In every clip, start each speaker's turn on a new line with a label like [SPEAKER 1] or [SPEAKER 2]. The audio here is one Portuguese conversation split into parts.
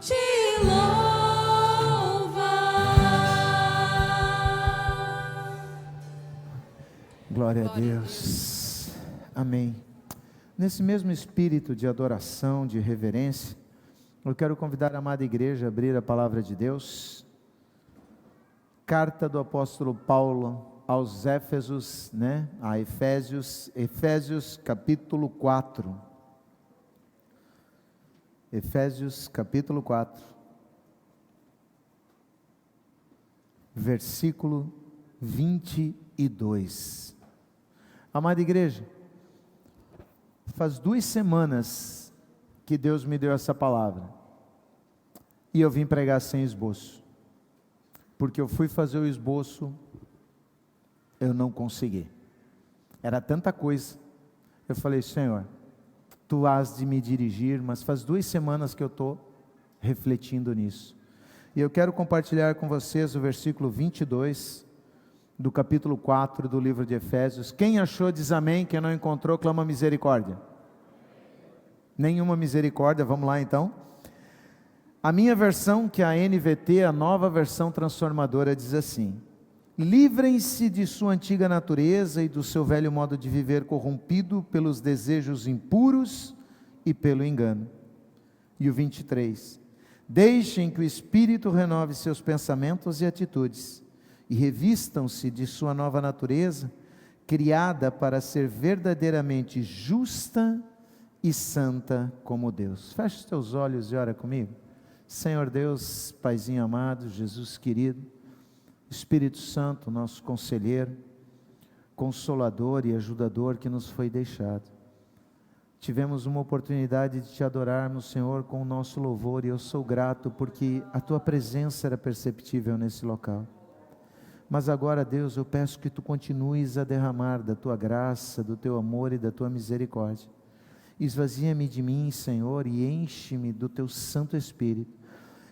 [SPEAKER 1] te louva.
[SPEAKER 2] Glória a Deus. Amém. Nesse mesmo espírito de adoração, de reverência, eu quero convidar a amada igreja a abrir a palavra de Deus. Carta do apóstolo Paulo aos Éfesos, a Efésios capítulo 4. Efésios capítulo 4, versículo 22. Amada igreja, faz 2 semanas que Deus me deu essa palavra, e eu vim pregar sem esboço, porque eu fui fazer o esboço, eu não consegui, era tanta coisa. Eu falei: Senhor, Tu has de me dirigir, mas faz 2 semanas que eu estou refletindo nisso, e eu quero compartilhar com vocês o versículo 22, do capítulo 4 do livro de Efésios. Quem achou diz amém, quem não encontrou clama misericórdia. Nenhuma misericórdia. Vamos lá então. A minha versão, que é a NVT, a nova versão transformadora, diz assim: livrem-se de sua antiga natureza e do seu velho modo de viver corrompido pelos desejos impuros e pelo engano. E o 23: deixem que o Espírito renove seus pensamentos e atitudes, e revistam-se de sua nova natureza, criada para ser verdadeiramente justa e santa como Deus. Feche os teus olhos e ora comigo. Senhor Deus, Paizinho amado, Jesus querido, Espírito Santo, nosso conselheiro, consolador e ajudador que nos foi deixado. Tivemos uma oportunidade de Te adorarmos, Senhor, com o nosso louvor, e eu sou grato porque a Tua presença era perceptível nesse local. Mas agora, Deus, eu peço que Tu continues a derramar da Tua graça, do Teu amor e da Tua misericórdia. Esvazia-me de mim, Senhor, e enche-me do Teu Santo Espírito.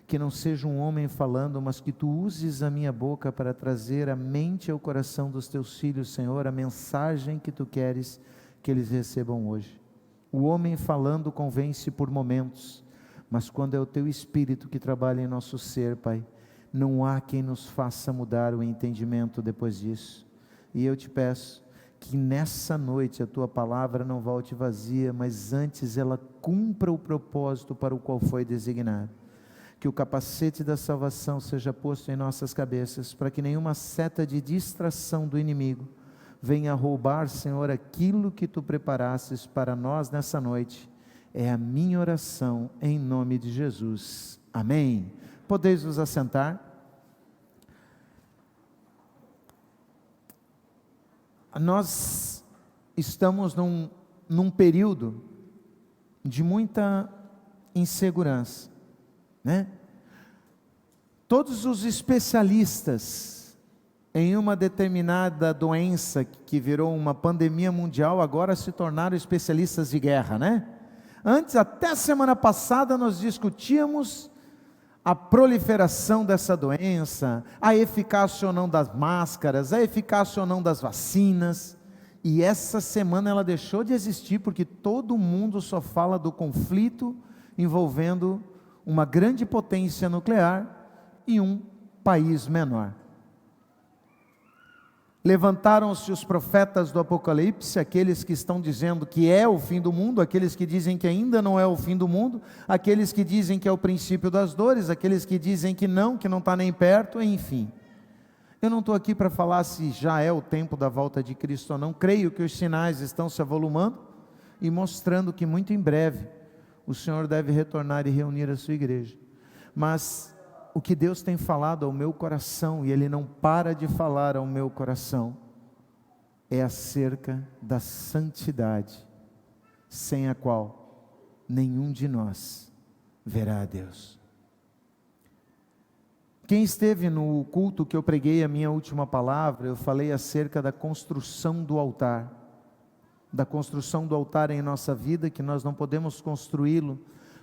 [SPEAKER 2] Que não seja um homem falando, mas que Tu uses a minha boca para trazer à mente e ao coração dos Teus filhos, Senhor, a mensagem que Tu queres que eles recebam hoje. O homem falando convence por momentos, mas quando é o Teu Espírito que trabalha em nosso ser, Pai, não há quem nos faça mudar o entendimento depois disso. E eu Te peço que nessa noite a Tua palavra não volte vazia, mas antes ela cumpra o propósito para o qual foi designada. Que o capacete da salvação seja posto em nossas cabeças, para que nenhuma seta de distração do inimigo venha roubar, Senhor, aquilo que Tu preparastes para nós nessa noite. É a minha oração em nome de Jesus. Amém. Podeis vos assentar. Nós estamos num período de muita insegurança, Todos os especialistas em uma determinada doença que virou uma pandemia mundial, agora se tornaram especialistas de guerra, Antes, até semana passada, nós discutíamos a proliferação dessa doença, a eficácia ou não das máscaras, a eficácia ou não das vacinas, e essa semana ela deixou de existir, porque todo mundo só fala do conflito envolvendo uma grande potência nuclear e um país menor. Levantaram-se os profetas do Apocalipse, aqueles que estão dizendo que é o fim do mundo, aqueles que dizem que ainda não é o fim do mundo, aqueles que dizem que é o princípio das dores, aqueles que dizem que não está nem perto, enfim. Eu não estou aqui para falar se já é o tempo da volta de Cristo ou não. Creio que os sinais estão se avolumando e mostrando que muito em breve o Senhor deve retornar e reunir a sua igreja. Mas o que Deus tem falado ao meu coração, e Ele não para de falar ao meu coração, é acerca da santidade, sem a qual nenhum de nós verá a Deus. Quem esteve no culto que eu preguei a minha última palavra, eu falei acerca da construção do altar em nossa vida, que nós não podemos construí-lo,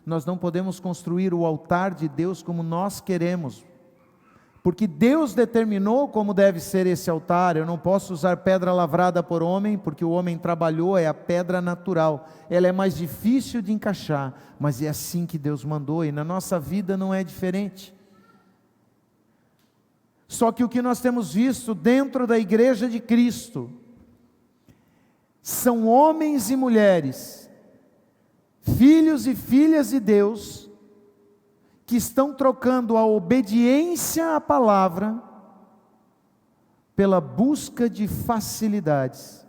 [SPEAKER 2] nós não podemos construir o altar de Deus como nós queremos, Porque Deus determinou como deve ser esse altar. Eu não posso usar pedra lavrada por homem, porque o homem trabalhou, é a pedra natural. Ela é mais difícil de encaixar, mas é assim que Deus mandou, e na nossa vida não é diferente. Só que o que nós temos visto dentro da igreja de Cristo, são homens e mulheres, filhos e filhas de Deus, que estão trocando a obediência à palavra pela busca de facilidades.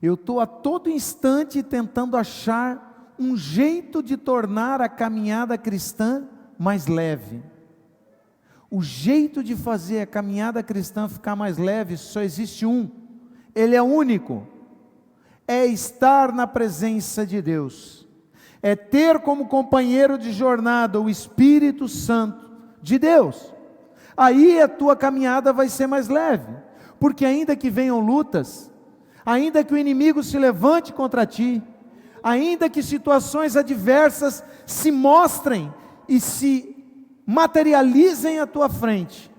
[SPEAKER 2] Eu estou a todo instante tentando achar um jeito de tornar a caminhada cristã mais leve. O jeito de fazer a caminhada cristã ficar mais leve só existe um, ele é único, é estar na presença de Deus. É ter como companheiro de jornada o Espírito Santo de Deus. Aí a tua caminhada vai ser mais leve, porque ainda que venham lutas, ainda que o inimigo se levante contra ti, ainda que situações adversas se mostrem e se materializem à tua frente,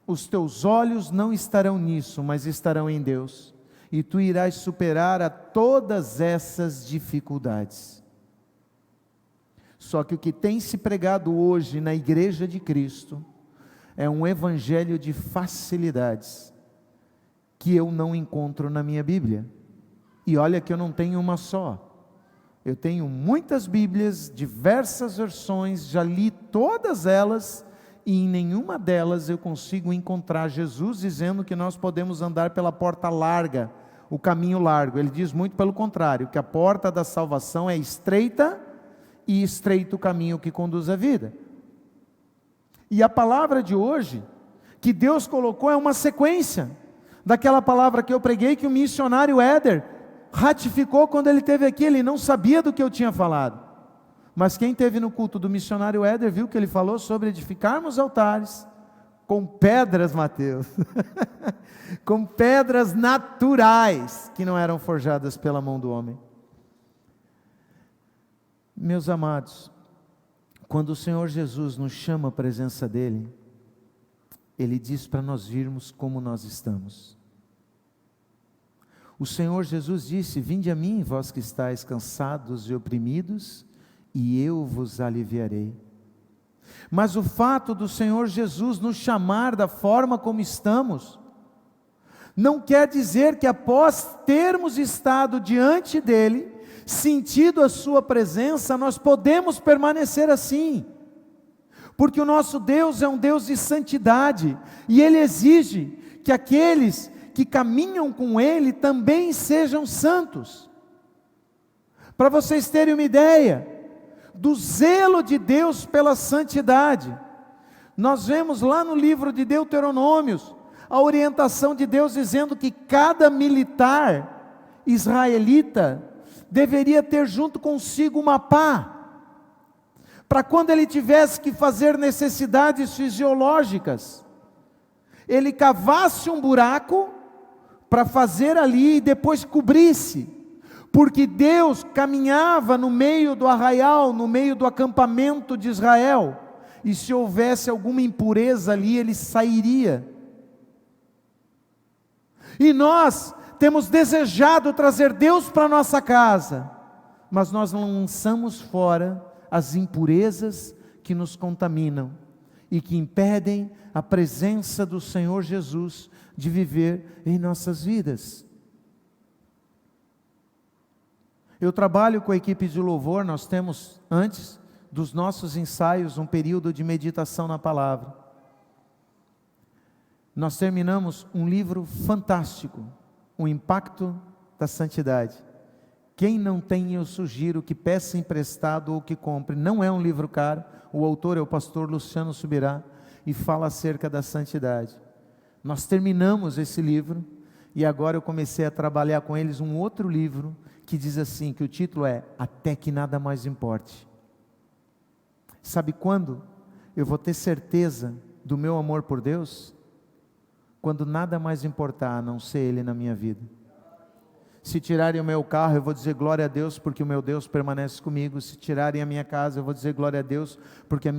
[SPEAKER 2] os teus olhos não estarão nisso, mas estarão em Deus, e tu irás superar a todas essas dificuldades. Só que o que tem se pregado hoje na igreja de Cristo é um evangelho de facilidades que eu não encontro na minha Bíblia. E olha que eu não tenho uma só. Eu tenho muitas Bíblias, diversas versões, já li todas elas e em nenhuma delas eu consigo encontrar Jesus dizendo que nós podemos andar pela porta larga, o caminho largo. Ele diz muito pelo contrário, que a porta da salvação é estreita e estreito o caminho que conduz à vida. E a palavra de hoje, que Deus colocou, é uma sequência daquela palavra que eu preguei, que o missionário Éder ratificou quando ele esteve aqui. Ele não sabia do que eu tinha falado, mas quem esteve no culto do missionário Éder viu que ele falou sobre edificarmos altares com pedras, Mateus, com pedras naturais, que não eram forjadas pela mão do homem. Meus amados, quando o Senhor Jesus nos chama à presença dEle, Ele diz para nós virmos como nós estamos. O Senhor Jesus disse: vinde a mim, vós que estáis cansados e oprimidos, e eu vos aliviarei. Mas o fato do Senhor Jesus nos chamar da forma como estamos, não quer dizer que após termos estado diante dEle, sentido a sua presença, nós podemos permanecer assim, porque o nosso Deus é um Deus de santidade, e Ele exige que aqueles que caminham com Ele também sejam santos. Para vocês terem uma ideia do zelo de Deus pela santidade, nós vemos lá no livro de Deuteronômios, a orientação de Deus dizendo que cada militar israelita deveria ter junto consigo uma pá, para quando ele tivesse que fazer necessidades fisiológicas, ele cavasse um buraco para fazer ali e depois cobrisse, porque Deus caminhava no meio do arraial, no meio do acampamento de Israel, e se houvesse alguma impureza ali, ele sairia. E nós temos desejado trazer Deus para a nossa casa, mas nós não lançamos fora as impurezas que nos contaminam e que impedem a presença do Senhor Jesus de viver em nossas vidas. Eu trabalho com a equipe de louvor, nós temos antes dos nossos ensaios um período de meditação na palavra. Nós terminamos um livro fantástico, O Impacto da Santidade. Quem não tem, eu sugiro que peça emprestado ou que compre. Não é um livro caro. O autor é o pastor Luciano Subirá e fala acerca da santidade. Nós terminamos esse livro e agora eu comecei a trabalhar com eles um outro livro que diz assim, que o título é Até que Nada Mais Importe. Sabe quando eu vou ter certeza do meu amor por Deus? Quando nada mais importar a não ser Ele na minha vida. Se tirarem o meu carro, eu vou dizer glória a Deus, porque o meu Deus permanece comigo. Se tirarem a minha casa, eu vou dizer glória a Deus, porque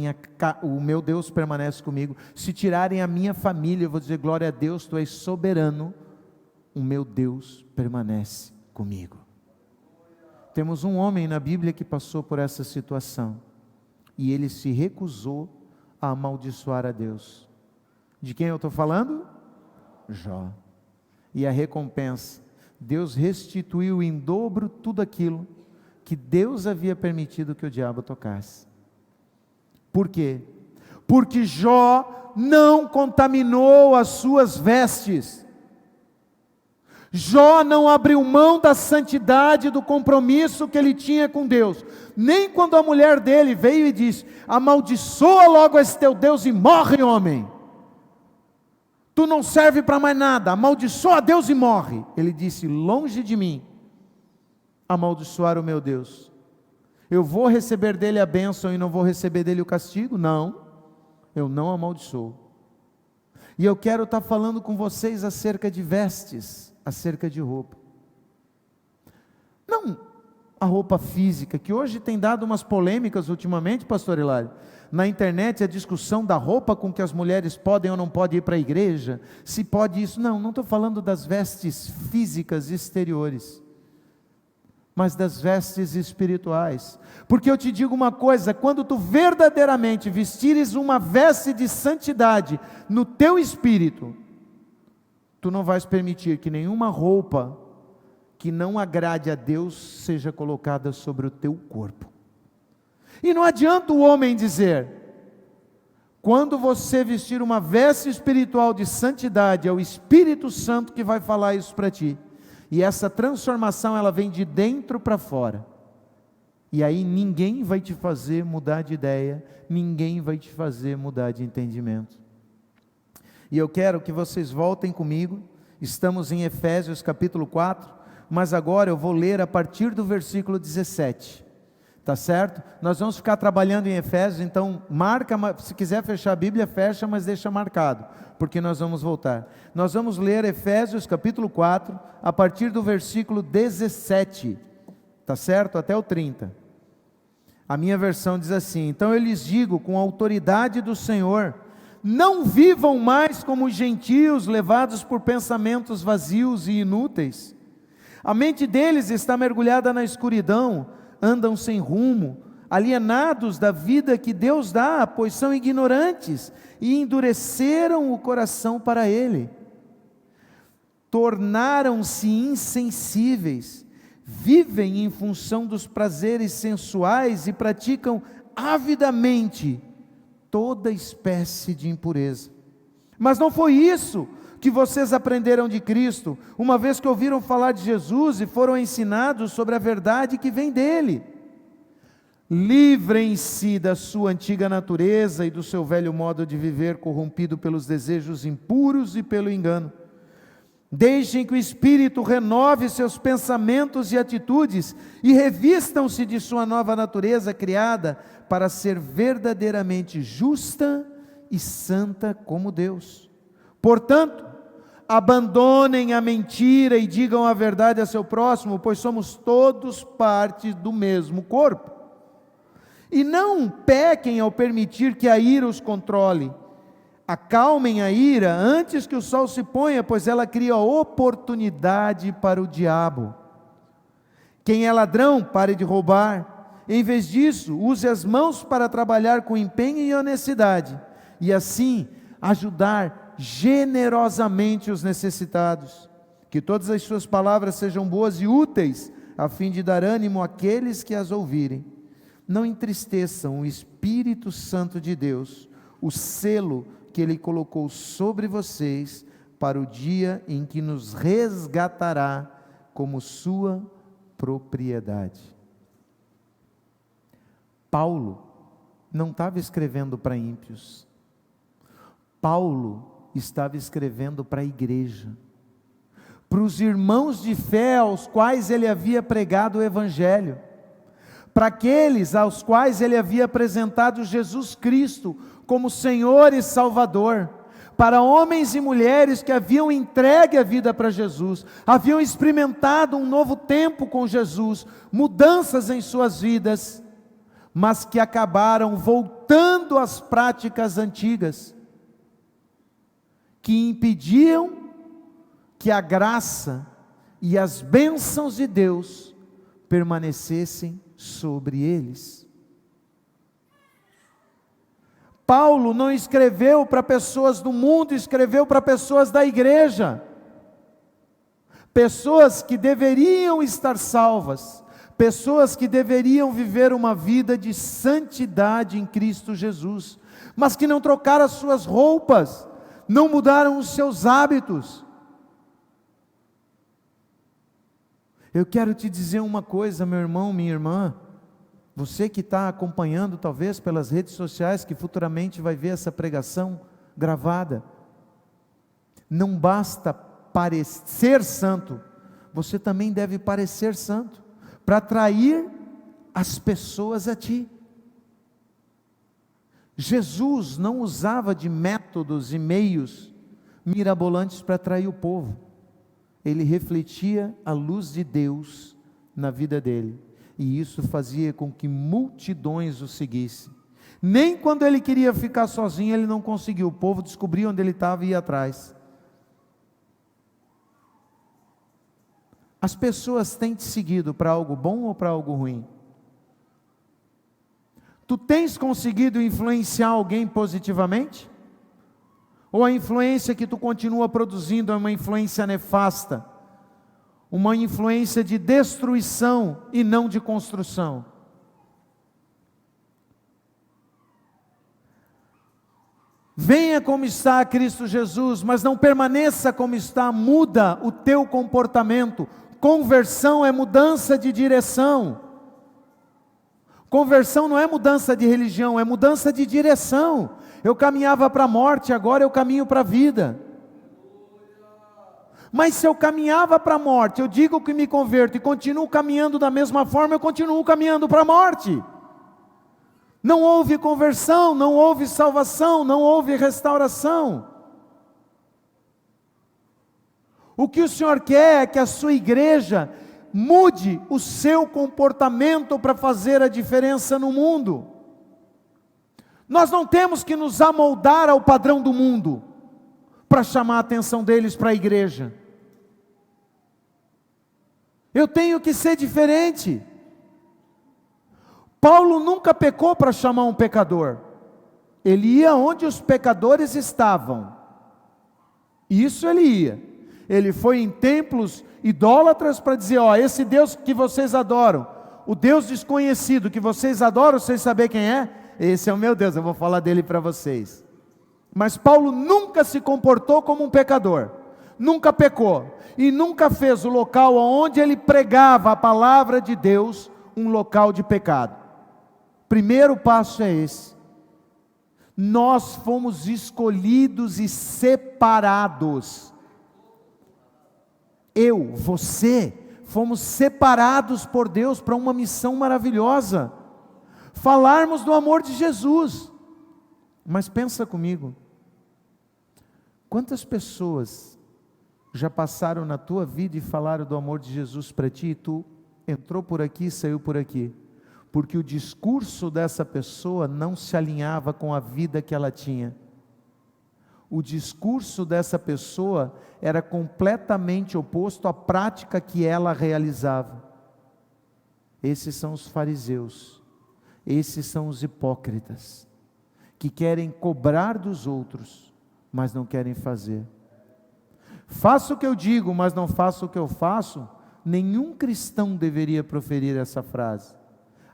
[SPEAKER 2] o meu Deus permanece comigo. Se tirarem a minha família, eu vou dizer glória a Deus, tu és soberano, o meu Deus permanece comigo. Temos um homem na Bíblia que passou por essa situação, e ele se recusou a amaldiçoar a Deus. De quem eu estou falando? Jó. E a recompensa, Deus restituiu em dobro tudo aquilo que Deus havia permitido que o diabo tocasse. Por quê? Porque Jó não contaminou as suas vestes. Jó não abriu mão da santidade, do compromisso que ele tinha com Deus. Nem quando a mulher dele veio e disse: amaldiçoa logo esse teu Deus e morre, homem. Tu não serve para mais nada, amaldiçoa a Deus e morre. Ele disse: longe de mim amaldiçoar o meu Deus. Eu vou receber dele a bênção e não vou receber dele o castigo? Não, eu não amaldiçoo. E eu quero estar falando com vocês acerca de vestes, acerca de roupa. Não a roupa física, que hoje tem dado umas polêmicas ultimamente, pastor Hilário. Na internet a discussão da roupa com que as mulheres podem ou não podem ir para a igreja, se pode isso. Não estou falando das vestes físicas exteriores, mas das vestes espirituais. Porque eu te digo uma coisa: quando tu verdadeiramente vestires uma veste de santidade no teu espírito, tu não vais permitir que nenhuma roupa que não agrade a Deus seja colocada sobre o teu corpo. E não adianta o homem dizer: quando você vestir uma veste espiritual de santidade, é o Espírito Santo que vai falar isso para ti. E essa transformação, ela vem de dentro para fora. E aí ninguém vai te fazer mudar de ideia, ninguém vai te fazer mudar de entendimento. E eu quero que vocês voltem comigo. Estamos em Efésios capítulo 4, mas agora eu vou ler a partir do versículo 17. Tá certo? Nós vamos ficar trabalhando em Efésios, então marca, se quiser fechar a Bíblia, fecha, mas deixa marcado, porque nós vamos voltar. Nós vamos ler Efésios capítulo 4, a partir do versículo 17, tá certo? Até o 30. A minha versão diz assim: então eu lhes digo com a autoridade do Senhor, não vivam mais como os gentios, levados por pensamentos vazios e inúteis. A mente deles está mergulhada na escuridão, andam sem rumo, alienados da vida que Deus dá, pois são ignorantes e endureceram o coração para Ele. Tornaram-se insensíveis, vivem em função dos prazeres sensuais e praticam avidamente toda espécie de impureza. Mas não foi isso que vocês aprenderam de Cristo, uma vez que ouviram falar de Jesus e foram ensinados sobre a verdade que vem dele. Livrem-se da sua antiga natureza e do seu velho modo de viver, corrompido pelos desejos impuros e pelo engano. Deixem que o Espírito renove seus pensamentos e atitudes e revistam-se de sua nova natureza criada para ser verdadeiramente justa e santa como Deus. Portanto, abandonem a mentira e digam a verdade a seu próximo, pois somos todos parte do mesmo corpo. E não pequem ao permitir que a ira os controle. Acalmem a ira antes que o sol se ponha, pois ela cria oportunidade para o diabo. Quem é ladrão, pare de roubar. Em vez disso, use as mãos para trabalhar com empenho e honestidade, e assim ajudar generosamente os necessitados. Que todas as suas palavras sejam boas e úteis, a fim de dar ânimo àqueles que as ouvirem. Não entristeçam o Espírito Santo de Deus, o selo que Ele colocou sobre vocês, para o dia em que nos resgatará como sua propriedade. Paulo não estava escrevendo para ímpios. Paulo estava escrevendo para a igreja, para os irmãos de fé aos quais ele havia pregado o Evangelho, para aqueles aos quais ele havia apresentado Jesus Cristo como Senhor e Salvador, para homens e mulheres que haviam entregue a vida para Jesus, haviam experimentado um novo tempo com Jesus, mudanças em suas vidas, mas que acabaram voltando às práticas antigas, que impediam que a graça e as bênçãos de Deus permanecessem sobre eles. Paulo não escreveu para pessoas do mundo, escreveu para pessoas da igreja, pessoas que deveriam estar salvas, pessoas que deveriam viver uma vida de santidade em Cristo Jesus, mas que não trocaram as suas roupas, não mudaram os seus hábitos. Eu quero te dizer uma coisa, meu irmão, minha irmã, você que está acompanhando talvez pelas redes sociais, que futuramente vai ver essa pregação gravada, não basta parecer santo, você também deve parecer santo, para atrair as pessoas a ti. Jesus não usava de métodos e meios mirabolantes para atrair o povo, ele refletia a luz de Deus na vida dele, e isso fazia com que multidões o seguissem. Nem quando ele queria ficar sozinho, ele não conseguiu, o povo descobria onde ele estava e ia atrás. As pessoas têm te seguido para algo bom ou para algo ruim? Tu tens conseguido influenciar alguém positivamente? Ou a influência que tu continua produzindo é uma influência nefasta? Uma influência de destruição e não de construção? Venha como está Cristo Jesus, mas não permaneça como está, muda o teu comportamento. Conversão é mudança de direção. Conversão não é mudança de religião, é mudança de direção. Eu caminhava para a morte, agora eu caminho para a vida. Mas se eu caminhava para a morte, eu digo que me converto e continuo caminhando da mesma forma, eu continuo caminhando para a morte. Não houve conversão, não houve salvação, não houve restauração. O que o Senhor quer é que a sua igreja mude o seu comportamento para fazer a diferença no mundo. Nós não temos que nos amoldar ao padrão do mundo para chamar a atenção deles para a igreja. Eu tenho que ser diferente. Paulo nunca pecou para chamar um pecador. Ele ia onde os pecadores estavam. Isso ele ia. Ele foi em templos idólatras para dizer, ó, esse Deus que vocês adoram, o Deus desconhecido que vocês adoram, vocês sabem quem é? Esse é o meu Deus, eu vou falar dele para vocês. Mas Paulo nunca se comportou como um pecador, nunca pecou, e nunca fez o local onde ele pregava a palavra de Deus um local de pecado. Primeiro passo é esse. Nós fomos escolhidos e separados. Eu, você, fomos separados por Deus para uma missão maravilhosa. Falarmos do amor de Jesus. Mas pensa comigo. Quantas pessoas já passaram na tua vida e falaram do amor de Jesus para ti e tu entrou por aqui e saiu por aqui? Porque o discurso dessa pessoa não se alinhava com a vida que ela tinha. O discurso dessa pessoa era completamente oposto à prática que ela realizava. Esses são os fariseus, esses são os hipócritas, que querem cobrar dos outros, mas não querem fazer. Faço o que eu digo, mas não faço o que eu faço. Nenhum cristão deveria proferir essa frase.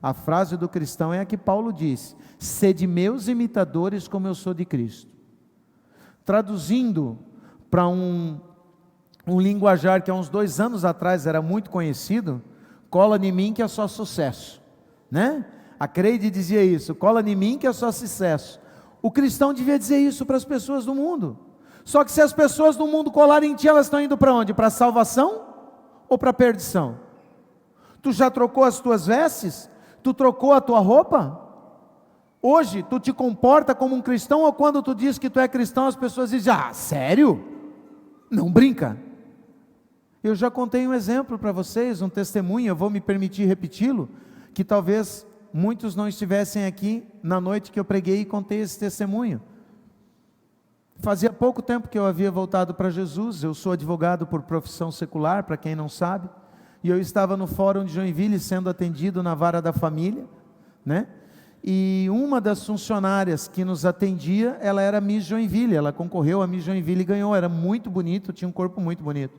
[SPEAKER 2] A frase do cristão é a que Paulo disse: sede meus imitadores como eu sou de Cristo. Traduzindo para um linguajar que há uns 2 anos atrás era muito conhecido, cola em mim que é só sucesso, né? A Creide dizia isso, cola em mim que é só sucesso. O cristão devia dizer isso para as pessoas do mundo. Só que se as pessoas do mundo colarem em ti, elas estão indo para onde? Para a salvação ou para a perdição? Tu já trocou as tuas vestes? Tu trocou a tua roupa? Hoje, tu te comporta como um cristão, ou quando tu diz que tu é cristão, as pessoas dizem: ah, sério? Não brinca. Eu já contei um exemplo para vocês, um testemunho, eu vou me permitir repeti-lo, que talvez muitos não estivessem aqui na noite que eu preguei e contei esse testemunho. Fazia pouco tempo que eu havia voltado para Jesus. Eu sou advogado por profissão secular, para quem não sabe, e eu estava no Fórum de Joinville sendo atendido na Vara da Família, né? E uma das funcionárias que nos atendia, ela era Miss Joinville, ela concorreu a Miss Joinville e ganhou, era muito bonito, tinha um corpo muito bonito.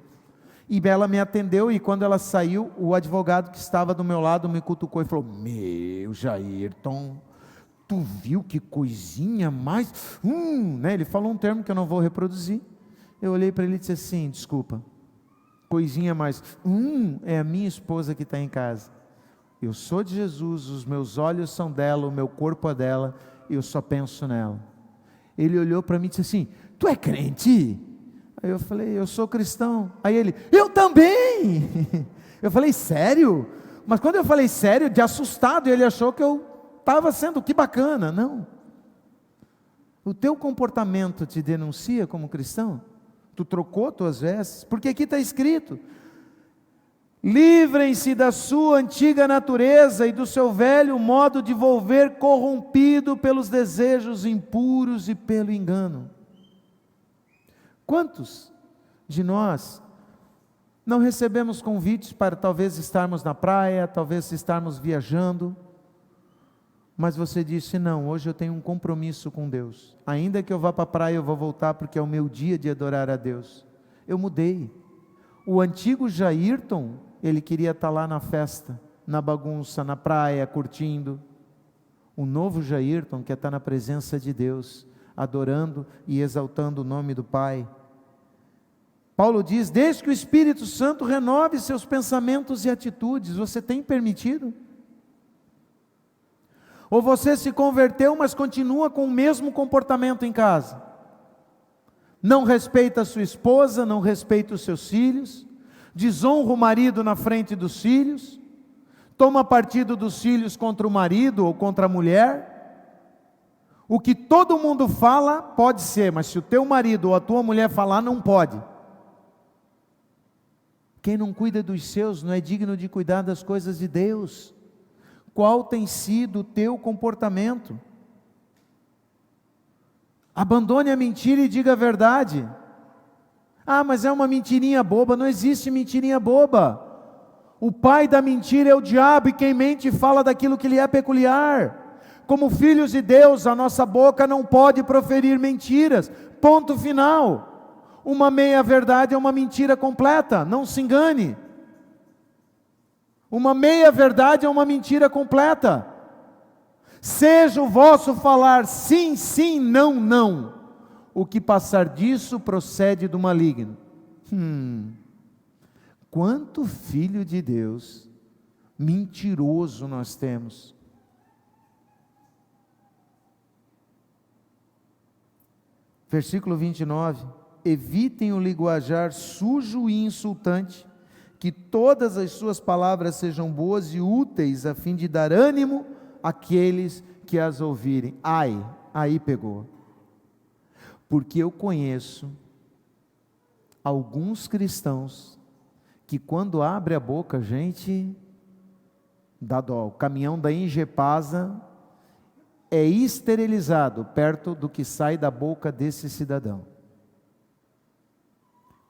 [SPEAKER 2] E ela me atendeu, e quando ela saiu, o advogado que estava do meu lado me cutucou e falou: meu Jairton, tu viu que coisinha mais, né? Ele falou um termo que eu não vou reproduzir. Eu olhei para ele e disse assim: desculpa, coisinha mais, é a minha esposa que está em casa. Eu sou de Jesus, os meus olhos são dela, o meu corpo é dela, eu só penso nela. Ele olhou para mim e disse assim: tu é crente? Aí eu falei: eu sou cristão. Aí ele: eu também. Eu falei: sério? Mas quando eu falei sério, de assustado, ele achou que eu estava sendo, que bacana. Não. O teu comportamento te denuncia como cristão? Tu trocou tuas vestes? Porque aqui está escrito: livrem-se da sua antiga natureza e do seu velho modo de viver corrompido pelos desejos impuros e pelo engano. Quantos de nós não recebemos convites para talvez estarmos na praia, talvez estarmos viajando, mas você disse: não, hoje eu tenho um compromisso com Deus, ainda que eu vá para a praia eu vou voltar porque é o meu dia de adorar a Deus. Eu mudei. O antigo Jairton, ele queria estar lá na festa, na bagunça, na praia, curtindo. O novo Jairton quer estar na presença de Deus, adorando e exaltando o nome do Pai. Paulo diz: desde que o Espírito Santo renove seus pensamentos e atitudes. Você tem permitido? Ou você se converteu, mas continua com o mesmo comportamento em casa? Não respeita a sua esposa, não respeita os seus filhos, desonra o marido na frente dos filhos, toma partido dos filhos contra o marido ou contra a mulher. O que todo mundo fala pode ser, mas se o teu marido ou a tua mulher falar, não pode. Quem não cuida dos seus não é digno de cuidar das coisas de Deus. Qual tem sido o teu comportamento? Abandone a mentira e diga a verdade. Ah, mas é uma mentirinha boba. Não existe mentirinha boba. O pai da mentira é o diabo, e quem mente fala daquilo que lhe é peculiar. Como filhos de Deus, a nossa boca não pode proferir mentiras. Ponto final. Uma meia-verdade é uma mentira completa, não se engane. Uma meia-verdade é uma mentira completa. Seja o vosso falar sim, sim, não, não. O que passar disso procede do maligno. Quanto filho de Deus mentiroso nós temos. Versículo 29. Evitem o linguajar sujo e insultante, que todas as suas palavras sejam boas e úteis, a fim de dar ânimo àqueles que as ouvirem. Ai, aí pegou. Porque eu conheço alguns cristãos que quando abre a boca, gente, dá dó. O caminhão da Ingepasa é esterilizado perto do que sai da boca desse cidadão.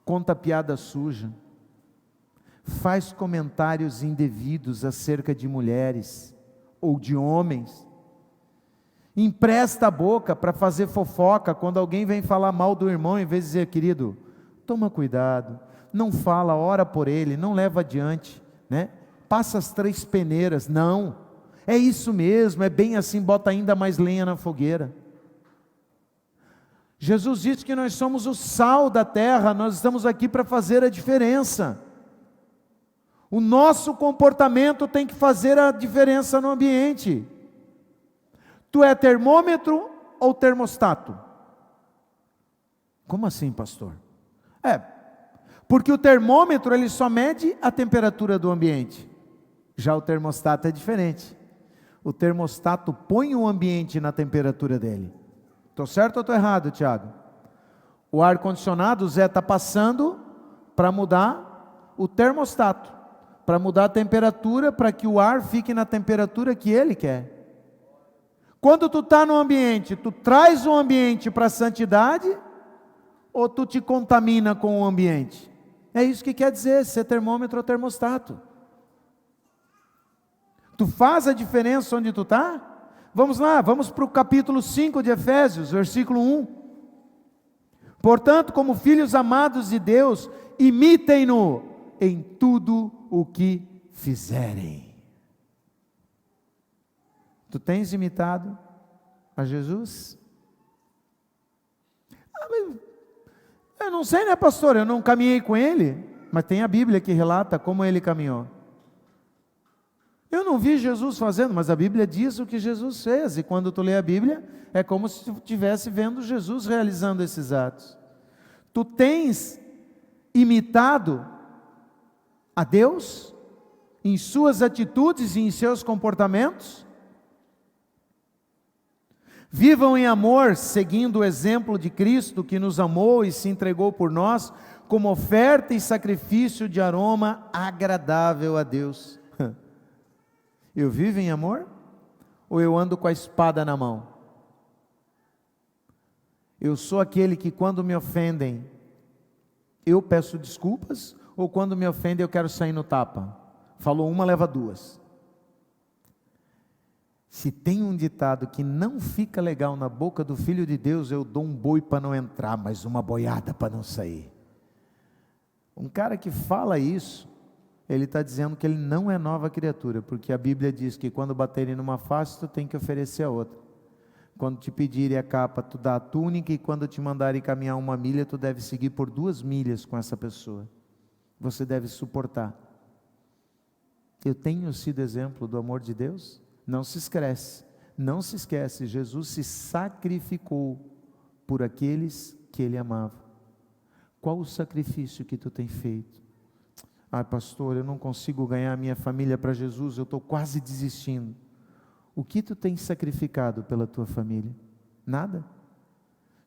[SPEAKER 2] Conta piada suja, faz comentários indevidos acerca de mulheres ou de homens, empresta a boca para fazer fofoca quando alguém vem falar mal do irmão, em vez de dizer: querido, toma cuidado, não fala, ora por ele, não leva adiante, né? Passa as 3 peneiras. Não, é isso mesmo, é bem assim, bota ainda mais lenha na fogueira. Jesus disse que nós somos o sal da terra, nós estamos aqui para fazer a diferença. O nosso comportamento tem que fazer a diferença no ambiente. Tu é termômetro ou termostato? Como assim, pastor? Porque o termômetro ele só mede a temperatura do ambiente. Já o termostato é diferente. O termostato põe o ambiente na temperatura dele. Estou certo ou estou errado, Tiago? O ar-condicionado, o Zé está passando para mudar o termostato, para mudar a temperatura, para que o ar fique na temperatura que ele quer. Quando tu está no ambiente, tu traz o ambiente para a santidade, ou tu te contamina com o ambiente? É isso que quer dizer ser termômetro ou termostato. Tu faz a diferença onde tu está? Vamos lá, vamos para o capítulo 5 de Efésios, versículo 1. Portanto, como filhos amados de Deus, imitem-no em tudo o que fizerem. Tu tens imitado a Jesus? Eu não sei, né, pastor? Eu não caminhei com ele, mas tem a Bíblia que relata como ele caminhou. Eu não vi Jesus fazendo, mas a Bíblia diz o que Jesus fez, e quando tu lê a Bíblia, é como se tu estivesse vendo Jesus realizando esses atos. Tu tens imitado a Deus em suas atitudes e em seus comportamentos? Vivam em amor, seguindo o exemplo de Cristo, que nos amou e se entregou por nós, como oferta e sacrifício de aroma agradável a Deus. Eu vivo em amor? Ou eu ando com a espada na mão? Eu sou aquele que quando me ofendem, eu peço desculpas? Ou quando me ofendem eu quero sair no tapa? Falou uma, leva duas. Se tem um ditado que não fica legal na boca do Filho de Deus, eu dou um boi para não entrar, mas uma boiada para não sair. Um cara que fala isso, ele está dizendo que ele não é nova criatura, porque a Bíblia diz que quando baterem numa face, tu tem que oferecer a outra. Quando te pedirem a capa, tu dá a túnica, e quando te mandarem caminhar 1 milha, tu deve seguir por 2 milhas com essa pessoa. Você deve suportar. Eu tenho sido exemplo do amor de Deus? Não se esquece, Jesus se sacrificou por aqueles que Ele amava. Qual o sacrifício que tu tem feito? Ah, pastor, eu não consigo ganhar a minha família para Jesus, eu estou quase desistindo. O que tu tem sacrificado pela tua família? Nada.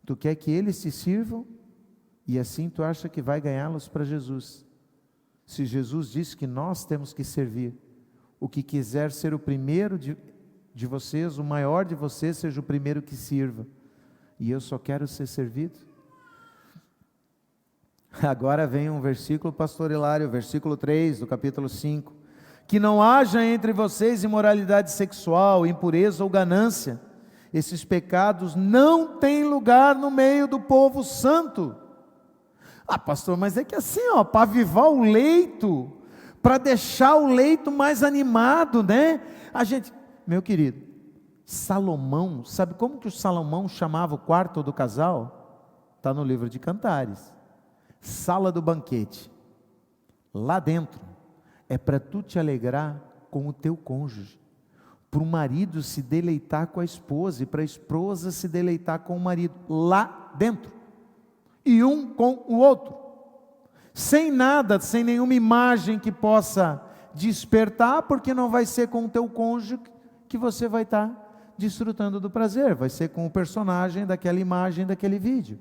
[SPEAKER 2] Tu quer que eles te sirvam e assim tu acha que vai ganhá-los para Jesus. Se Jesus disse que nós temos que servir, o que quiser ser o primeiro de vocês, o maior de vocês, seja o primeiro que sirva. E eu só quero ser servido. Agora vem um versículo, pastor Hilário, versículo 3 do capítulo 5. Que não haja entre vocês imoralidade sexual, impureza ou ganância. Esses pecados não têm lugar no meio do povo santo. Ah, pastor, mas é que assim, para avivar o leito, para deixar o leito mais animado, né? Meu querido, Salomão, sabe como que o Salomão chamava o quarto do casal? Está no livro de Cantares. Sala do banquete. Lá dentro é para tu te alegrar com o teu cônjuge, para o marido se deleitar com a esposa e para a esposa se deleitar com o marido, lá dentro, e um com o outro, sem nada, sem nenhuma imagem que possa despertar, porque não vai ser com o teu cônjuge que você vai estar desfrutando do prazer, vai ser com o personagem daquela imagem, daquele vídeo.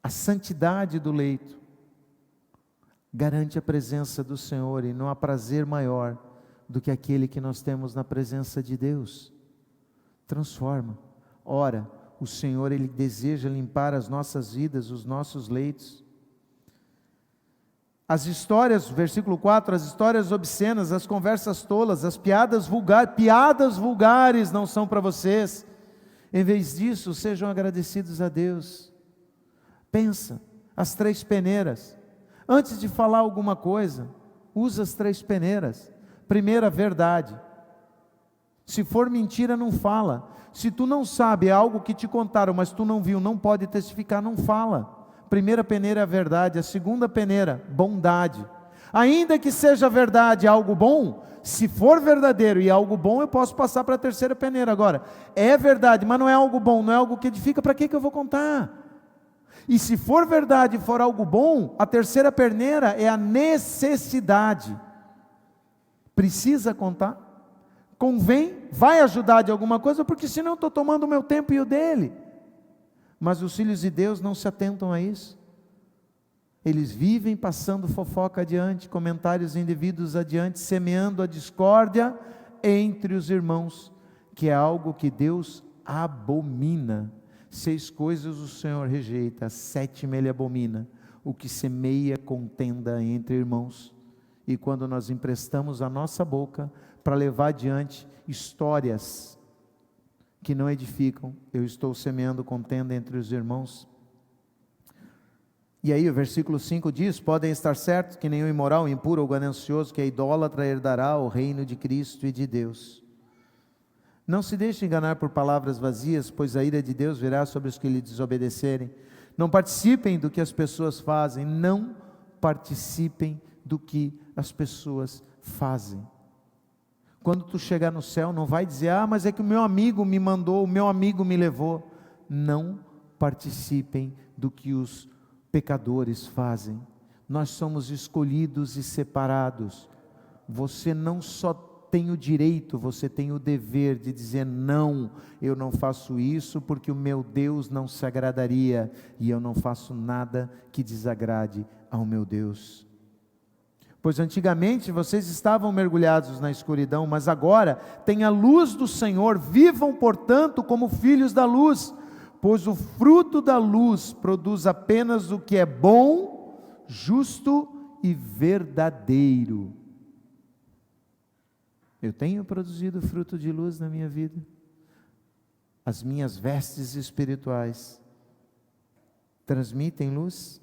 [SPEAKER 2] A santidade do leito garante a presença do Senhor, e não há prazer maior do que aquele que nós temos na presença de Deus. Transforma. Ora, o Senhor, Ele deseja limpar as nossas vidas, os nossos leitos. As histórias, versículo 4, as histórias obscenas, as conversas tolas, as piadas vulgares não são para vocês. Em vez disso, sejam agradecidos a Deus. Pensa, as 3 peneiras. Antes de falar alguma coisa, usa as 3 peneiras. Primeira, verdade. Se for mentira, não fala. Se tu não sabe, é algo que te contaram, mas tu não viu, não pode testificar, não fala. Primeira peneira é a verdade. A segunda peneira, bondade. Ainda que seja verdade algo bom, se for verdadeiro e algo bom, eu posso passar para a terceira peneira. Agora, é verdade, mas não é algo bom, não é algo que edifica, para que eu vou contar? E se for verdade e for algo bom, a terceira peneira é a necessidade. Precisa contar? convém, vai ajudar de alguma coisa, porque senão eu estou tomando o meu tempo e o dele. Mas os filhos de Deus não se atentam a isso. Eles vivem passando fofoca adiante, comentários indevidos adiante, semeando a discórdia entre os irmãos, que é algo que Deus abomina. 6 coisas o Senhor rejeita, a 7ª Ele abomina: o que semeia contenda entre irmãos. E quando nós emprestamos a nossa boca para levar adiante histórias que não edificam, eu estou semeando contenda entre os irmãos. E aí o versículo 5 diz: podem estar certos que nenhum imoral, impuro ou ganancioso, que é idólatra, herdará o reino de Cristo e de Deus. Não se deixe enganar por palavras vazias, pois a ira de Deus virá sobre os que lhe desobedecerem. Não participem do que as pessoas fazem, não participem do que as pessoas fazem. Quando tu chegar no céu, não vai dizer: ah, mas é que o meu amigo me mandou, o meu amigo me levou. Não participem do que os pecadores fazem. Nós somos escolhidos e separados. Você não só tem o direito, você tem o dever de dizer: não, eu não faço isso porque o meu Deus não se agradaria, e eu não faço nada que desagrade ao meu Deus. Pois antigamente vocês estavam mergulhados na escuridão, mas agora tem a luz do Senhor. Vivam, portanto, como filhos da luz, pois o fruto da luz produz apenas o que é bom, justo e verdadeiro. Eu tenho produzido fruto de luz na minha vida. As minhas vestes espirituais transmitem luz.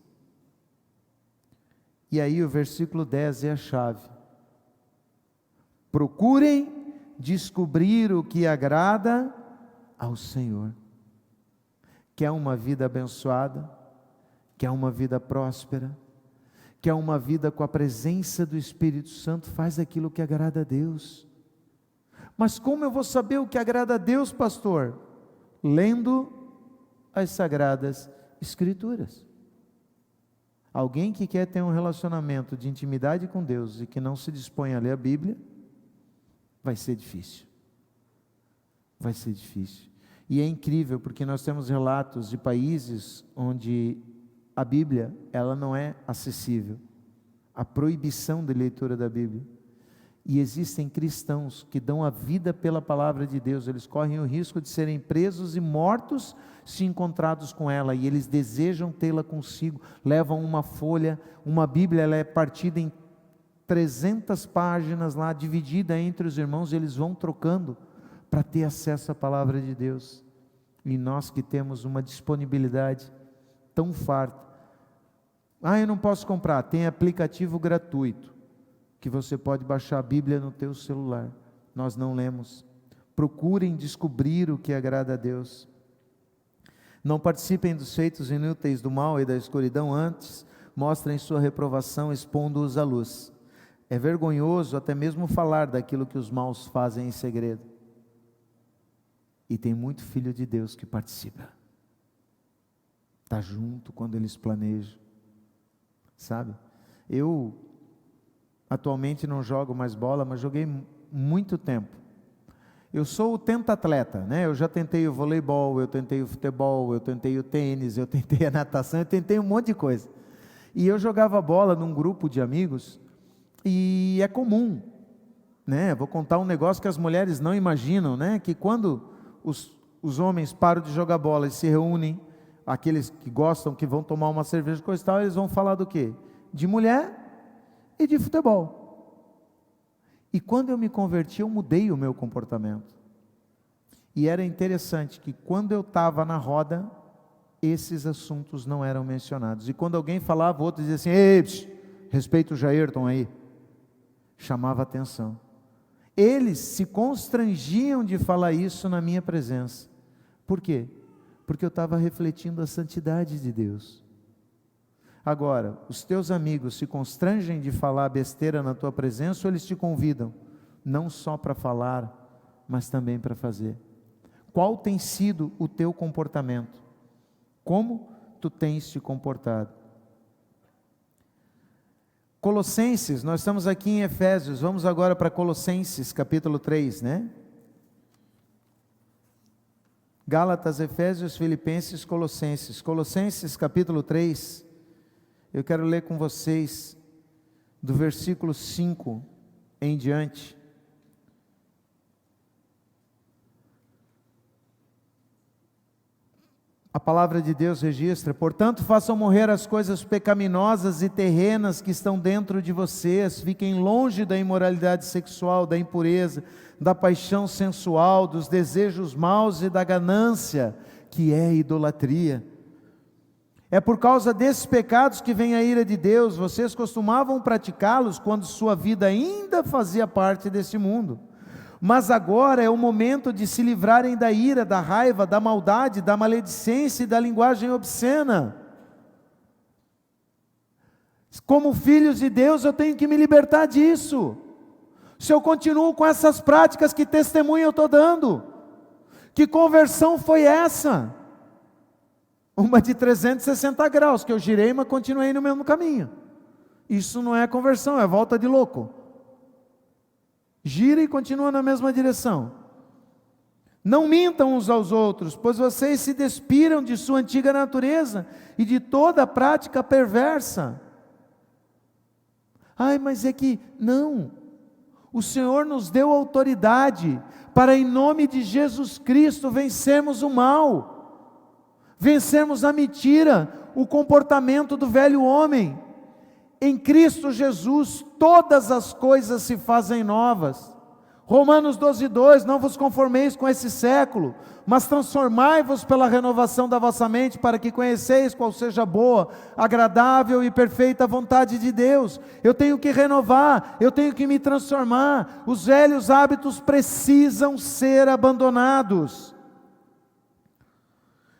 [SPEAKER 2] E aí o versículo 10 é a chave. Procurem descobrir o que agrada ao Senhor. Quer uma vida abençoada? Quer uma vida próspera? Quer uma vida com a presença do Espírito Santo? Faz aquilo que agrada a Deus. Mas como eu vou saber o que agrada a Deus, pastor? Lendo as Sagradas Escrituras. Alguém que quer ter um relacionamento de intimidade com Deus e que não se dispõe a ler a Bíblia, vai ser difícil. Vai ser difícil. E é incrível, porque nós temos relatos de países onde a Bíblia, ela não é acessível. A proibição de leitura da Bíblia. E existem cristãos que dão a vida pela palavra de Deus. Eles correm o risco de serem presos e mortos se encontrados com ela. E eles desejam tê-la consigo. Levam uma folha, uma Bíblia, ela é partida em 300 páginas lá, dividida entre os irmãos. E eles vão trocando para ter acesso à palavra de Deus. E nós que temos uma disponibilidade tão farta. Ah, eu não posso comprar. Tem aplicativo gratuito que você pode baixar a Bíblia no teu celular. Nós não lemos. Procurem descobrir o que agrada a Deus. Não participem dos feitos inúteis do mal e da escuridão, antes mostrem sua reprovação, expondo-os à luz. É vergonhoso até mesmo falar daquilo que os maus fazem em segredo. E tem muito filho de Deus que participa. Está junto quando eles planejam. Sabe? Eu atualmente não jogo mais bola, mas joguei muito tempo. Eu sou o tentatleta, né? Eu já tentei o voleibol, eu tentei o futebol, eu tentei o tênis, eu tentei a natação, eu tentei um monte de coisa. E eu jogava bola num grupo de amigos, e é comum, né? Vou contar um negócio que as mulheres não imaginam, né? Que quando os homens param de jogar bola e se reúnem, aqueles que gostam, que vão tomar uma cerveja, coisa e tal, eles vão falar do quê? De mulher e de futebol. E quando eu me converti, eu mudei o meu comportamento. E era interessante que quando eu estava na roda, esses assuntos não eram mencionados. E quando alguém falava, o outro dizia assim: ei, respeita o Jairton aí. Chamava atenção. Eles se constrangiam de falar isso na minha presença. Por quê? Porque eu estava refletindo a santidade de Deus. Agora, os teus amigos se constrangem de falar besteira na tua presença, ou eles te convidam? Não só para falar, mas também para fazer. Qual tem sido o teu comportamento? Como tu tens te comportado? Colossenses, nós estamos aqui em Efésios, vamos agora para Colossenses, capítulo 3, né? Gálatas, Efésios, Filipenses, Colossenses. Colossenses, capítulo 3, eu quero ler com vocês, do versículo 5 em diante. A palavra de Deus registra: portanto, façam morrer as coisas pecaminosas e terrenas que estão dentro de vocês, fiquem longe da imoralidade sexual, da impureza, da paixão sensual, dos desejos maus e da ganância, que é idolatria. É por causa desses pecados que vem a ira de Deus. Vocês costumavam praticá-los quando sua vida ainda fazia parte desse mundo. Mas agora é o momento de se livrarem da ira, da raiva, da maldade, da maledicência e da linguagem obscena. Como filhos de Deus, eu tenho que me libertar disso. Se eu continuo com essas práticas, que testemunho eu estou dando? Que conversão foi essa? Uma de 360 graus, que eu girei, mas continuei no mesmo caminho. Isso não é conversão, é volta de louco. Gira e continua na mesma direção. Não mintam uns aos outros, pois vocês se despiram de sua antiga natureza e de toda a prática perversa. Ai, mas é que, não. O Senhor nos deu autoridade para, em nome de Jesus Cristo, vencermos o mal. Vencermos a mentira, o comportamento do velho homem. Em Cristo Jesus, todas as coisas se fazem novas. Romanos 12:2, não vos conformeis com esse século, mas transformai-vos pela renovação da vossa mente, para que conheceis qual seja a boa, agradável e perfeita vontade de Deus. Eu tenho que renovar, eu tenho que me transformar. Os velhos hábitos precisam ser abandonados.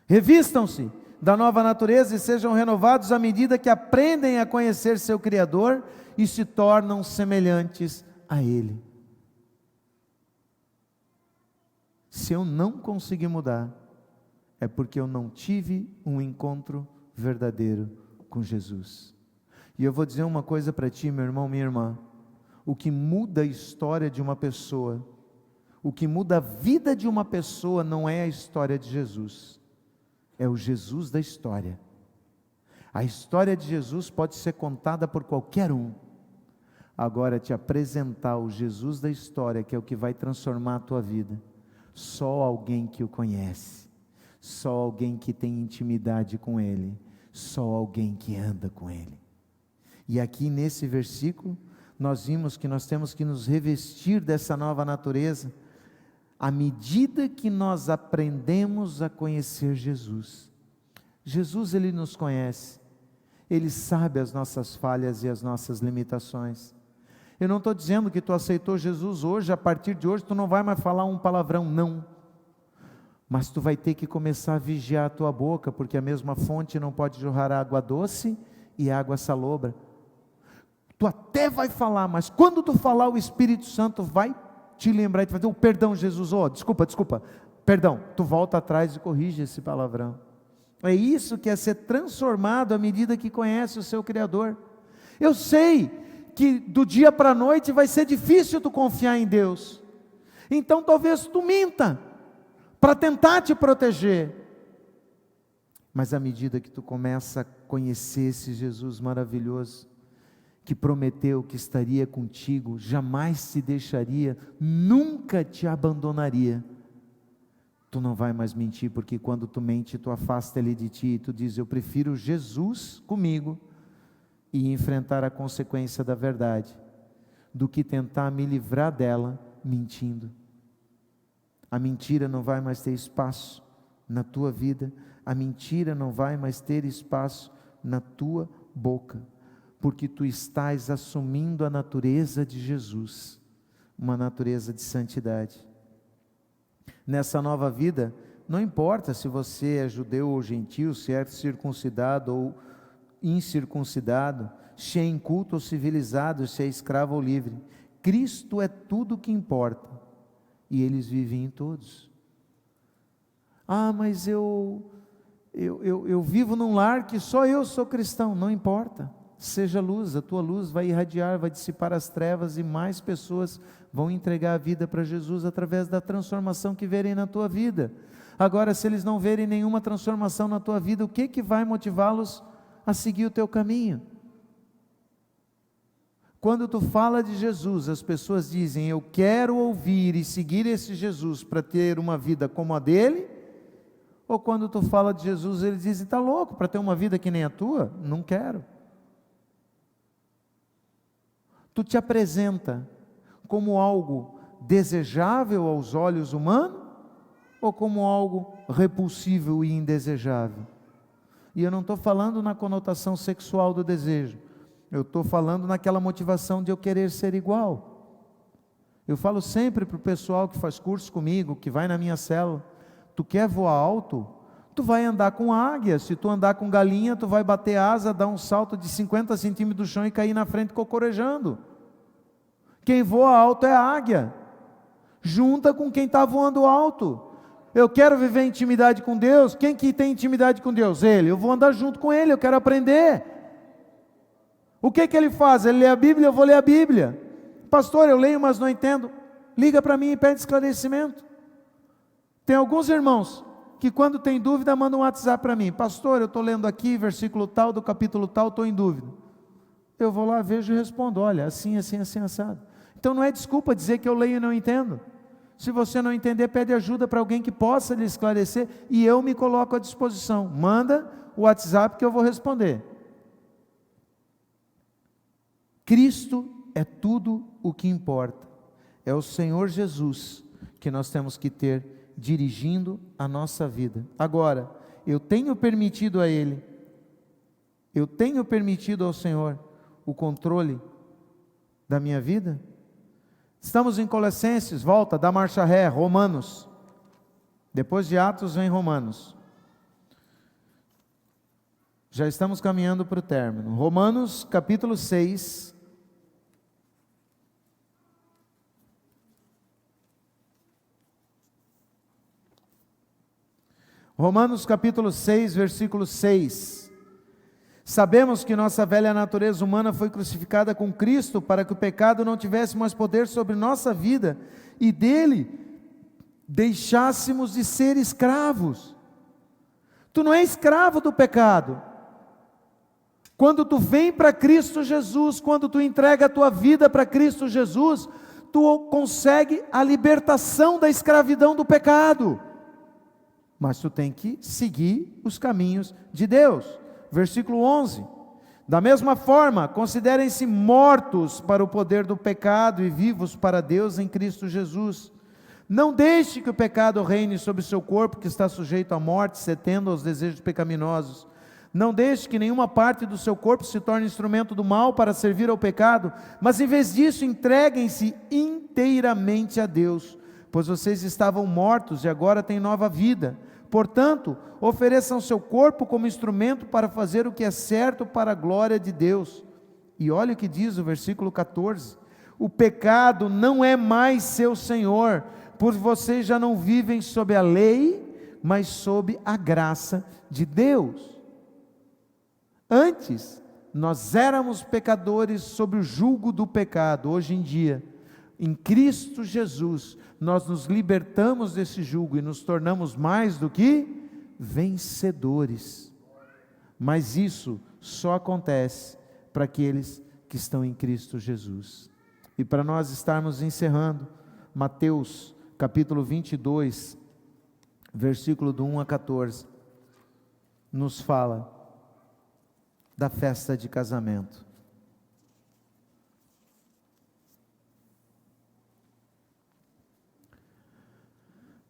[SPEAKER 2] Revistam-se da nova natureza e sejam renovados à medida que aprendem a conhecer seu Criador e se tornam semelhantes a Ele. Se eu não conseguir mudar, é porque eu não tive um encontro verdadeiro com Jesus. E eu vou dizer uma coisa para ti, meu irmão, minha irmã: o que muda a história de uma pessoa, o que muda a vida de uma pessoa não é a história de Jesus, é o Jesus da história. A história de Jesus pode ser contada por qualquer um. Agora, te apresentar o Jesus da história, que é o que vai transformar a tua vida, só alguém que o conhece, só alguém que tem intimidade com Ele, só alguém que anda com Ele. E aqui nesse versículo, nós vimos que nós temos que nos revestir dessa nova natureza, à medida que nós aprendemos a conhecer Jesus. Jesus, Ele nos conhece, Ele sabe as nossas falhas e as nossas limitações. Eu não estou dizendo que tu aceitou Jesus hoje, a partir de hoje tu não vai mais falar um palavrão, não. Mas tu vai ter que começar a vigiar a tua boca, porque a mesma fonte não pode jorrar água doce e água salobra. Tu até vai falar, mas quando tu falar, o Espírito Santo vai te lembrar e te fazer, perdão Jesus, desculpa, perdão, tu volta atrás e corrige esse palavrão. É isso que é ser transformado à medida que conhece o seu Criador. Eu sei que do dia para a noite vai ser difícil tu confiar em Deus, então talvez tu minta, para tentar te proteger, mas à medida que tu começa a conhecer esse Jesus maravilhoso, que prometeu que estaria contigo, jamais te deixaria, nunca te abandonaria, tu não vai mais mentir, porque quando tu mente, tu afasta Ele de ti, e tu diz, eu prefiro Jesus comigo, e enfrentar a consequência da verdade, do que tentar me livrar dela, mentindo. A mentira não vai mais ter espaço na tua vida, a mentira não vai mais ter espaço na tua boca, porque tu estás assumindo a natureza de Jesus, uma natureza de santidade. Nessa nova vida, não importa se você é judeu ou gentil, se é circuncidado ou incircuncidado, se é inculto ou civilizado, se é escravo ou livre, Cristo é tudo o que importa, e eles vivem em todos. Mas eu vivo num lar que só eu sou cristão. Não importa, Seja luz, a tua luz vai irradiar, vai dissipar as trevas e mais pessoas vão entregar a vida para Jesus através da transformação que verem na tua vida. Agora, se eles não verem nenhuma transformação na tua vida, o que vai motivá-los a seguir o teu caminho? Quando tu fala de Jesus, as pessoas dizem, eu quero ouvir e seguir esse Jesus para ter uma vida como a dele? Ou quando tu fala de Jesus, eles dizem, está louco, para ter uma vida que nem a tua? Não quero. Tu te apresenta como algo desejável aos olhos humanos ou como algo repulsivo e indesejável? E eu não estou falando na conotação sexual do desejo, eu estou falando naquela motivação de eu querer ser igual. Eu falo sempre para o pessoal que faz curso comigo, que vai na minha célula, tu quer voar alto? Tu vai andar com águia. Se tu andar com galinha, tu vai bater asa, dar um salto de 50 centímetros do chão e cair na frente cocorejando. Quem voa alto é a águia. Junta com quem está voando alto. Eu quero viver intimidade com Deus. Quem que tem intimidade com Deus? Ele. Eu vou andar junto com ele, eu quero aprender. O que ele faz? Ele lê a Bíblia, eu vou ler a Bíblia. Pastor, eu leio, mas não entendo. Liga para mim e pede esclarecimento. Tem alguns irmãos que quando tem dúvida mandam um WhatsApp para mim. Pastor, eu estou lendo aqui, versículo tal, do capítulo tal, estou em dúvida. Eu vou lá, vejo e respondo, olha, assim, assim, assim, assado. Então não é desculpa dizer que eu leio e não entendo. Se você não entender, pede ajuda para alguém que possa lhe esclarecer e eu me coloco à disposição. Manda o WhatsApp que eu vou responder. Cristo é tudo o que importa. É o Senhor Jesus que nós temos que ter dirigindo a nossa vida. Agora, eu tenho permitido a Ele, eu tenho permitido ao Senhor o controle da minha vida? Estamos em Colossenses, volta, dá marcha ré, Romanos. Depois de Atos vem Romanos. Já estamos caminhando para o término. Romanos capítulo 6. Romanos capítulo 6, versículo 6. Sabemos que nossa velha natureza humana foi crucificada com Cristo para que o pecado não tivesse mais poder sobre nossa vida e dele deixássemos de ser escravos. Tu não é escravo do pecado. Quando tu vem para Cristo Jesus, quando tu entrega a tua vida para Cristo Jesus, tu consegue a libertação da escravidão do pecado. Mas tu tem que seguir os caminhos de Deus. Versículo 11. Da mesma forma, considerem-se mortos para o poder do pecado e vivos para Deus em Cristo Jesus. Não deixe que o pecado reine sobre o seu corpo, que está sujeito à morte, cedendo aos desejos pecaminosos. Não deixe que nenhuma parte do seu corpo se torne instrumento do mal para servir ao pecado, mas em vez disso, entreguem-se inteiramente a Deus, pois vocês estavam mortos e agora têm nova vida. Portanto, ofereçam seu corpo como instrumento para fazer o que é certo para a glória de Deus. E olha o que diz o versículo 14. O pecado não é mais seu senhor, pois vocês já não vivem sob a lei, mas sob a graça de Deus. Antes, nós éramos pecadores sob o jugo do pecado. Hoje em dia, em Cristo Jesus, nós nos libertamos desse jugo e nos tornamos mais do que vencedores. Mas isso só acontece para aqueles que estão em Cristo Jesus. E para nós estarmos encerrando, Mateus capítulo 22, versículo do 1 a 14, nos fala da festa de casamento.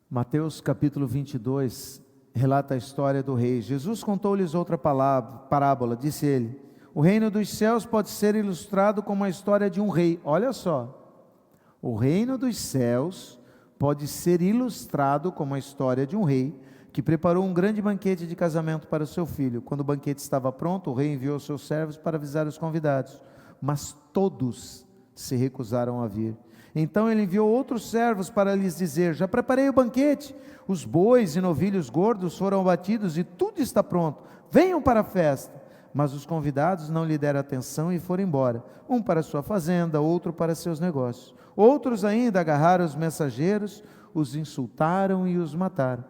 [SPEAKER 2] Mateus capítulo 22 relata a história do rei. Jesus contou-lhes outra parábola, disse ele: o reino dos céus pode ser ilustrado como a história de um rei. Olha só, o reino dos céus pode ser ilustrado como a história de um rei que preparou um grande banquete de casamento para o seu filho. Quando o banquete estava pronto, o rei enviou seus servos para avisar os convidados, mas todos se recusaram a vir. Então ele enviou outros servos para lhes dizer: já preparei o banquete, os bois e novilhos gordos foram abatidos e tudo está pronto, venham para a festa. Mas os convidados não lhe deram atenção e foram embora, um para sua fazenda, outro para seus negócios. Outros ainda agarraram os mensageiros, os insultaram e os mataram.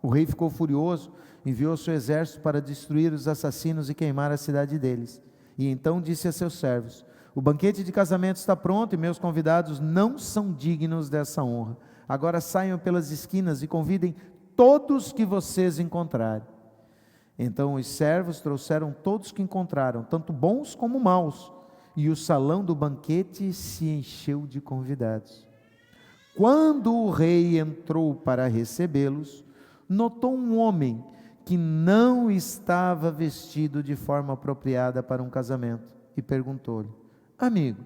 [SPEAKER 2] O rei ficou furioso, enviou seu exército para destruir os assassinos e queimar a cidade deles. E então disse a seus servos: o banquete de casamento está pronto e meus convidados não são dignos dessa honra. Agora saiam pelas esquinas e convidem todos que vocês encontrarem. Então os servos trouxeram todos que encontraram, tanto bons como maus, e o salão do banquete se encheu de convidados. Quando o rei entrou para recebê-los, notou um homem que não estava vestido de forma apropriada para um casamento e perguntou-lhe: amigo,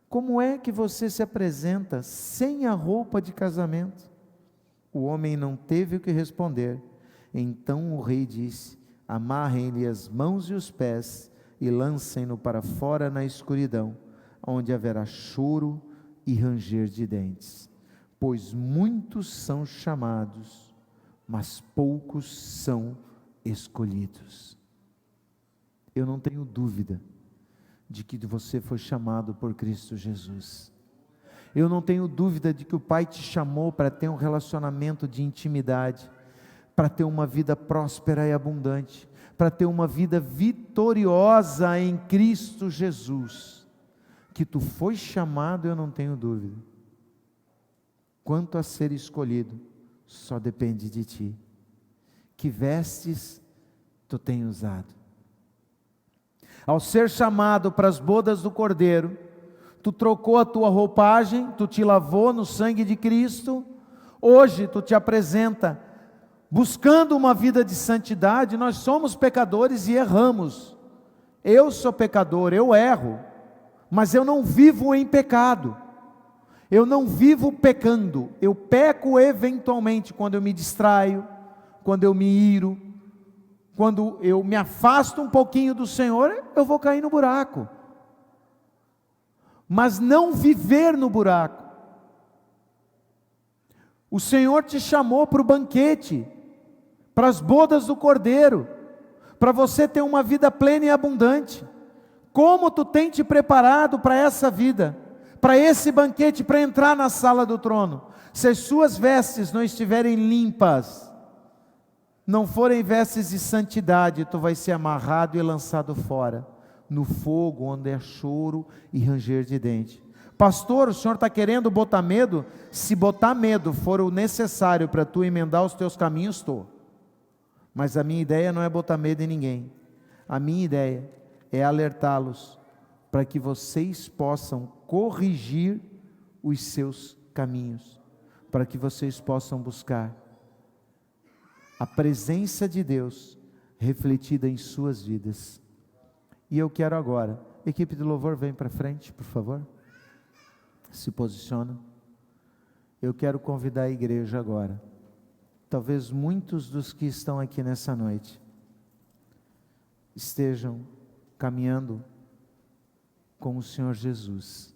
[SPEAKER 2] como é que você se apresenta sem a roupa de casamento? O homem não teve o que responder. Então o rei disse: amarrem-lhe as mãos e os pés e lancem-no para fora na escuridão, onde haverá choro e ranger de dentes. Pois muitos são chamados, mas poucos são escolhidos. Eu não tenho dúvida de que você foi chamado por Cristo Jesus. Eu não tenho dúvida de que o Pai te chamou para ter um relacionamento de intimidade, para ter uma vida próspera e abundante, para ter uma vida vitoriosa em Cristo Jesus. Que tu foi chamado, eu não tenho dúvida. Quanto a ser escolhido, só depende de ti. Que vestes tu tens usado? Ao ser chamado para as bodas do Cordeiro, tu trocou a tua roupagem, tu te lavou no sangue de Cristo. Hoje tu te apresenta buscando uma vida de santidade. Nós somos pecadores e erramos. Eu sou pecador, eu erro, mas eu não vivo em pecado. Eu não vivo pecando. Eu peco eventualmente quando eu me distraio, quando eu me iro, quando eu me afasto um pouquinho do Senhor, eu vou cair no buraco. Mas não viver no buraco. O Senhor te chamou para o banquete, para as bodas do Cordeiro, para você ter uma vida plena e abundante. Como tu tem te preparado para essa vida, para esse banquete, para entrar na sala do trono? Se as suas vestes não estiverem limpas, não forem vestes de santidade, tu vai ser amarrado e lançado fora, no fogo onde é choro e ranger de dente. Pastor, o senhor está querendo botar medo? Se botar medo for o necessário para tu emendar os teus caminhos, estou. Mas a minha ideia não é botar medo em ninguém. A minha ideia é alertá-los para que vocês possam corrigir os seus caminhos, para que vocês possam buscar a presença de Deus refletida em suas vidas. E eu quero agora, equipe de louvor, vem para frente, por favor. Se posiciona. Eu quero convidar a igreja agora. Talvez muitos dos que estão aqui nessa noite estejam caminhando com o Senhor Jesus,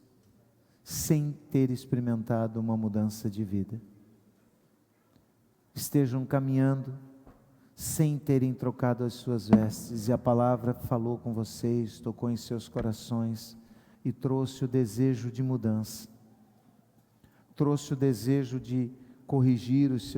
[SPEAKER 2] sem ter experimentado uma mudança de vida. Estejam caminhando sem terem trocado as suas vestes, e a palavra falou com vocês, tocou em seus corações e trouxe o desejo de mudança, trouxe o desejo de corrigir os seus